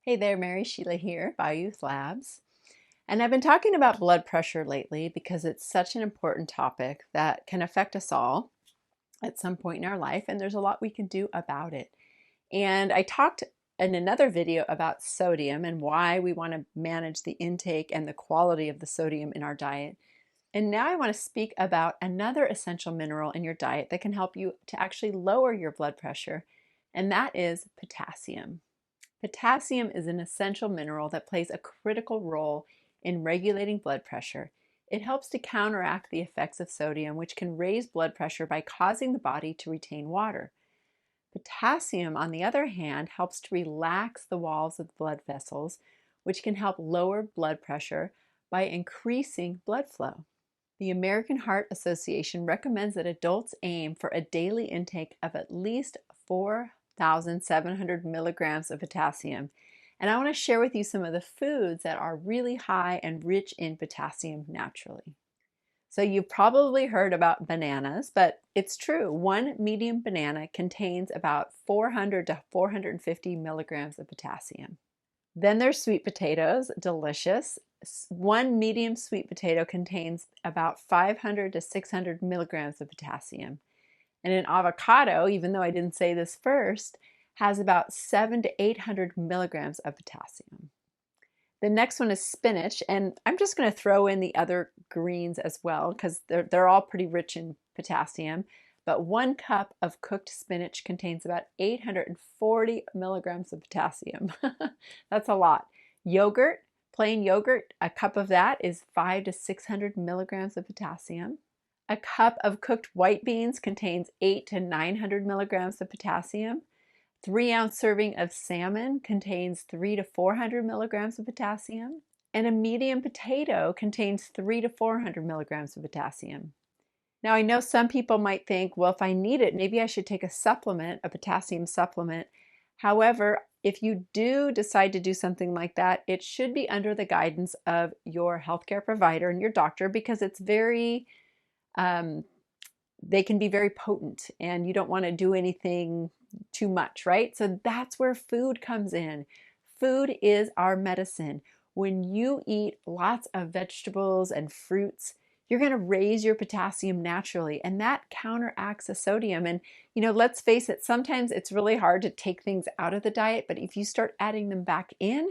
Hey there, Mary Sheila here, BioYouth Labs. And I've been talking about blood pressure lately because it's such an important topic that can affect us all at some point in our life, and there's a lot we can do about it. And I talked in another video about sodium and why we want to manage the intake and the quality of the sodium in our diet. And now I want to speak about another essential mineral in your diet that can help you to actually lower your blood pressure, and that is potassium. Potassium is an essential mineral that plays a critical role in regulating blood pressure. It helps to counteract the effects of sodium, which can raise blood pressure by causing the body to retain water. Potassium, on the other hand, helps to relax the walls of the blood vessels, which can help lower blood pressure by increasing blood flow. The American Heart Association recommends that adults aim for a daily intake of at least 4,700 milligrams of potassium. And I want to share with you some of the foods that are really high and rich in potassium naturally. So you've probably heard about bananas, but it's true. One medium banana contains about 400 to 450 milligrams of potassium. Then there's sweet potatoes, delicious. One medium sweet potato contains about 500 to 600 milligrams of potassium. And an avocado, even though I didn't say this first, has about 700 to 800 milligrams of potassium. The next one is spinach, and I'm just going to throw in the other greens as well because they're all pretty rich in potassium. But 1 cup of cooked spinach contains about 840 milligrams of potassium. That's a lot. Yogurt, plain yogurt, a cup of that is 500 to 600 milligrams of potassium. A cup of cooked white beans contains 800 to 900 milligrams of potassium. 3-ounce serving of salmon contains 300 to 400 milligrams of potassium. And a medium potato contains 300 to 400 milligrams of potassium. Now, I know some people might think, well, if I need it, maybe I should take a supplement, a potassium supplement. However, if you do decide to do something like that, it should be under the guidance of your healthcare provider and your doctor because it's very, they can be very potent and you don't want to do anything too much, right? So that's where food comes in. Food is our medicine. When you eat lots of vegetables and fruits, you're going to raise your potassium naturally, and that counteracts the sodium. And, let's face it, sometimes it's really hard to take things out of the diet, but if you start adding them back in,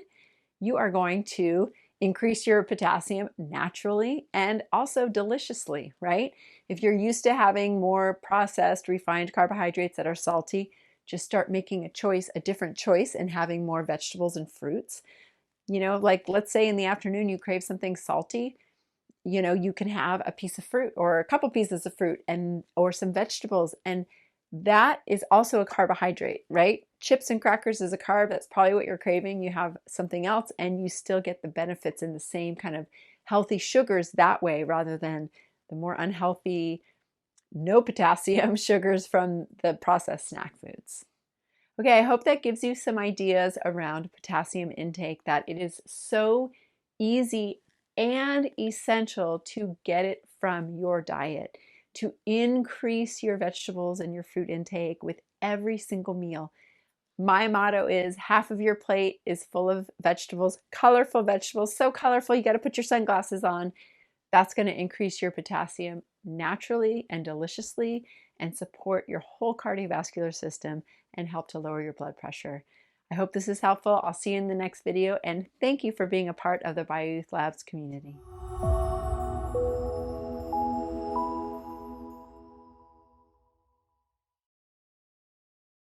you are going to increase your potassium naturally and also deliciously, right? If you're used to having more processed, refined carbohydrates that are salty, just start making a different choice and having more vegetables and fruits. Like let's say in the afternoon you crave something salty, you can have a piece of fruit or a couple pieces of fruit or some vegetables, and that is also a carbohydrate, right? Chips and crackers is a carb. That's probably what you're craving. You have something else and you still get the benefits in the same kind of healthy sugars that way rather than the more unhealthy, no potassium sugars from the processed snack foods. Okay, I hope that gives you some ideas around potassium intake, that it is so easy and essential to get it from your diet, to increase your vegetables and your fruit intake with every single meal. My motto is half of your plate is full of vegetables, colorful vegetables, so colorful you got to put your sunglasses on. That's going to increase your potassium naturally and deliciously and support your whole cardiovascular system and help to lower your blood pressure. I hope this is helpful. I'll see you in the next video, and thank you for being a part of the BioYouth Labs community.